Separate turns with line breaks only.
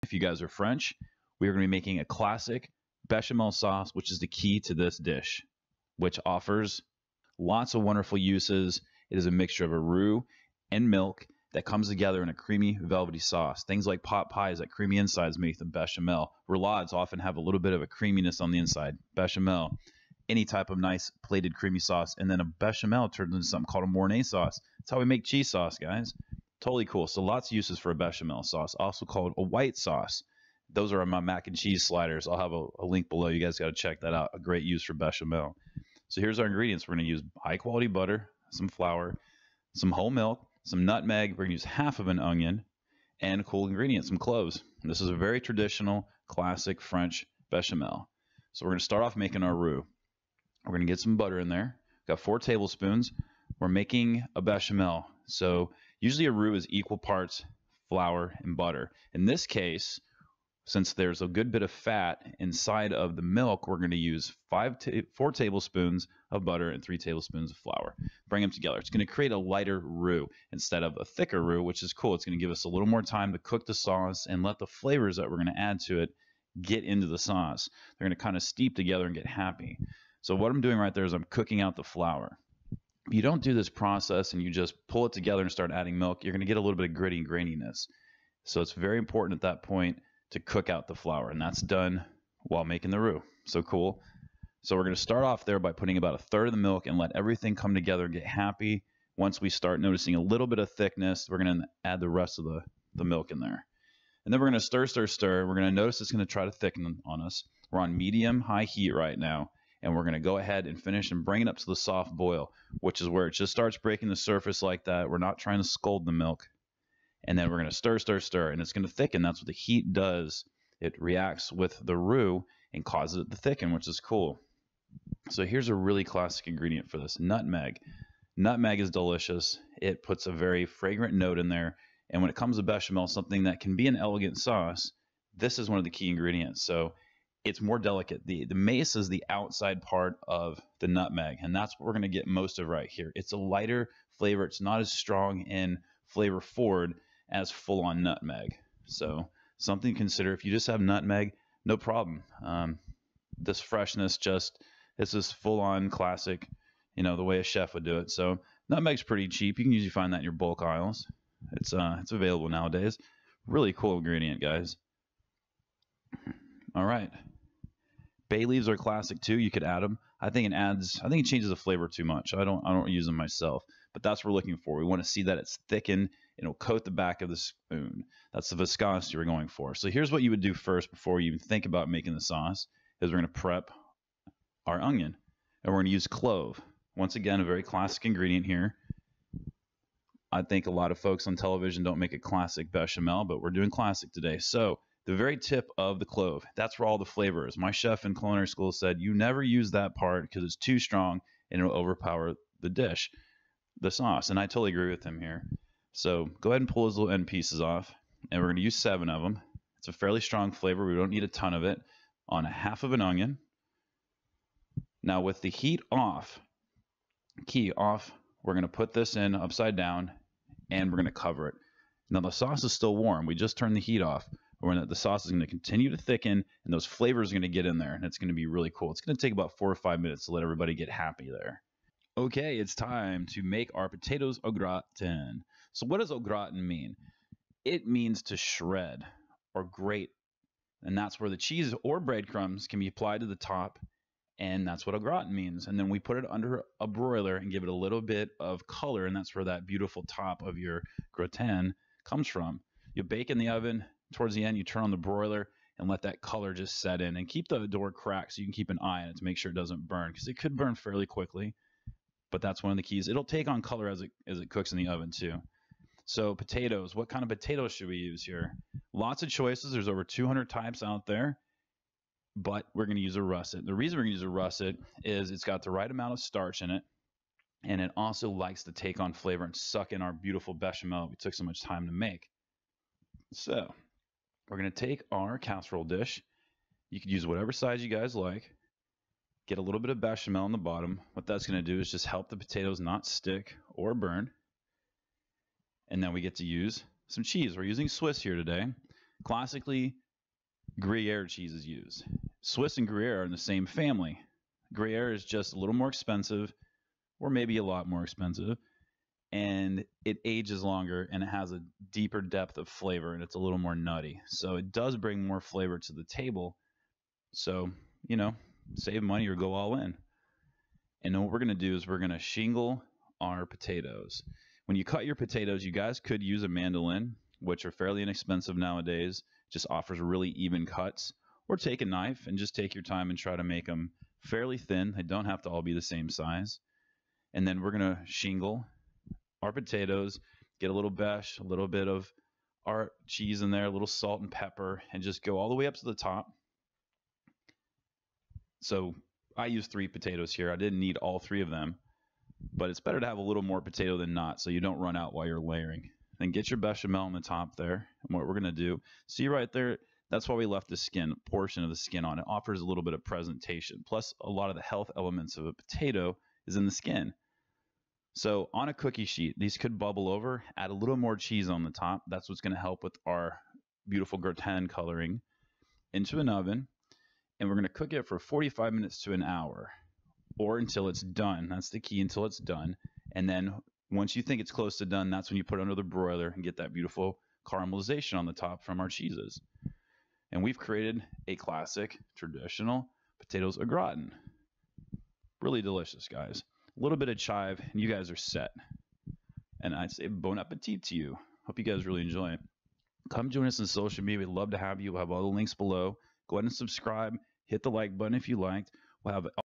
if you guys are French, we are going to be making a classic bechamel sauce, which is the key to this dish, which offers lots of wonderful uses. It is a mixture of a roux and milk that comes together in a creamy, velvety sauce. Things like pot pies that creamy insides make them bechamel. Roulades often have a little bit of a creaminess on the inside. Bechamel. Any type of nice plated creamy sauce. And then a bechamel turns into something called a Mornay sauce. That's how we make cheese sauce, guys. Totally cool. So lots of uses for a bechamel sauce, also called a white sauce. Those are my mac and cheese sliders. I'll have a link below. You guys got to check that out. A great use for bechamel. So here's our ingredients. We're going to use high quality butter, some flour, some whole milk, some nutmeg. We're going to use half of an onion, and cool ingredients, some cloves. And this is a very traditional, classic French bechamel. So we're going to start off making our roux. We're going to get some butter in there. Got 4 tablespoons. We're making a bechamel. So usually a roux is equal parts flour and butter. In this case, since there's a good bit of fat inside of the milk, we're going to use 4 tablespoons of butter and 3 tablespoons of flour. Bring them together. It's going to create a lighter roux instead of a thicker roux, which is cool. It's going to give us a little more time to cook the sauce and let the flavors that we're going to add to it get into the sauce. They're going to kind of steep together and get happy. So what I'm doing right there is I'm cooking out the flour. If you don't do this process and you just pull it together and start adding milk, you're going to get a little bit of gritty and graininess. So it's very important at that point to cook out the flour, and that's done while making the roux. So cool. So we're going to start off there by putting about 1/3 of the milk and let everything come together and get happy. Once we start noticing a little bit of thickness, we're going to add the rest of the milk in there. And then we're going to stir. We're going to notice it's going to try to thicken on us. We're on medium-high heat right now, and we're going to go ahead and finish and bring it up to the soft boil, which is where it just starts breaking the surface like that. We're not trying to scald the milk. And then we're going to stir, and it's going to thicken. That's what the heat does. It reacts with the roux and causes it to thicken, which is cool. So here's a really classic ingredient for this, nutmeg. Nutmeg is delicious. It puts a very fragrant note in there. And when it comes to bechamel, something that can be an elegant sauce, this is one of the key ingredients. So it's more delicate. The mace is the outside part of the nutmeg, and that's what we're going to get most of right here. It's a lighter flavor. It's not as strong and flavor forward as full-on nutmeg. So something to consider. If you just have nutmeg, no problem. This freshness it's just full-on classic, the way a chef would do it. So nutmeg's pretty cheap. You can usually find that in your bulk aisles. It's available nowadays. Really cool ingredient, guys. All right. Bay leaves are classic too. You could add them. I think it changes the flavor too much. I don't use them myself, but that's what we're looking for. We want to see that it's thickened. It'll coat the back of the spoon. That's the viscosity we're going for. So here's what you would do first before you even think about making the sauce, is we're going to prep our onion, and we're going to use clove. Once again, a very classic ingredient here. I think a lot of folks on television don't make a classic bechamel, but we're doing classic today. So the very tip of the clove, that's where all the flavor is. My chef in culinary school said, you never use that part because it's too strong and it'll overpower the dish, the sauce. And I totally agree with him here. So go ahead and pull those little end pieces off, and we're going to use 7 of them. It's a fairly strong flavor. We don't need a ton of it. On a half of an onion. Now with the heat off, key off, we're going to put this in upside down, and we're going to cover it. Now the sauce is still warm. We just turned the heat off. The sauce is going to continue to thicken, and those flavors are going to get in there, and it's going to be really cool. It's going to take about 4 or 5 minutes to let everybody get happy there. Okay, it's time to make our potatoes au gratin. So what does au gratin mean? It means to shred or grate, and that's where the cheese or breadcrumbs can be applied to the top, and that's what au gratin means. And then we put it under a broiler and give it a little bit of color, and that's where that beautiful top of your gratin comes from. You bake in the oven. Towards the end, you turn on the broiler and let that color just set in, and keep the door cracked so you can keep an eye on it to make sure it doesn't burn, because it could burn fairly quickly. But that's one of the keys. It'll take on color as it cooks in the oven too. So potatoes, what kind of potatoes should we use here? Lots of choices. There's over 200 types out there, but we're going to use a russet. The reason we're going to use a russet is it's got the right amount of starch in it, and it also likes to take on flavor and suck in our beautiful bechamel we took so much time to make. So we're going to take our casserole dish. You could use whatever size you guys like. Get a little bit of bechamel on the bottom. What that's going to do is just help the potatoes not stick or burn. And then we get to use some cheese. We're using Swiss here today. Classically, Gruyere cheese is used. Swiss and Gruyere are in the same family. Gruyere is just a little more expensive, or maybe a lot more expensive, and it ages longer and it has a deeper depth of flavor and it's a little more nutty. So it does bring more flavor to the table. So, save money or go all in. And then what we're going to do is we're going to shingle our potatoes. When you cut your potatoes, you guys could use a mandolin, which are fairly inexpensive nowadays, just offers really even cuts, or take a knife and just take your time and try to make them fairly thin. They don't have to all be the same size. And then we're going to shingle our potatoes, get a little beche, a little bit of our cheese in there, a little salt and pepper, and just go all the way up to the top. So I used 3 potatoes here. I didn't need all 3 of them, but it's better to have a little more potato than not so you don't run out while you're layering. Then get your bechamel on the top there. And what we're going to do, see right there, that's why we left the skin, portion of the skin on. It offers a little bit of presentation. Plus, a lot of the health elements of a potato is in the skin. So on a cookie sheet, these could bubble over. Add a little more cheese on the top. That's what's going to help with our beautiful gratin coloring. Into an oven. And we're going to cook it for 45 minutes to an hour, or until it's done. That's the key, until it's done. And then once you think it's close to done, that's when you put it under the broiler and get that beautiful caramelization on the top from our cheeses. And we've created a classic, traditional potatoes au gratin. Really delicious, guys. A little bit of chive, and you guys are set. And I'd say bon appetit to you. Hope you guys really enjoy it. Come join us on social media. We'd love to have you. We'll have all the links below. Go ahead and subscribe. Hit the like button if you liked. We'll have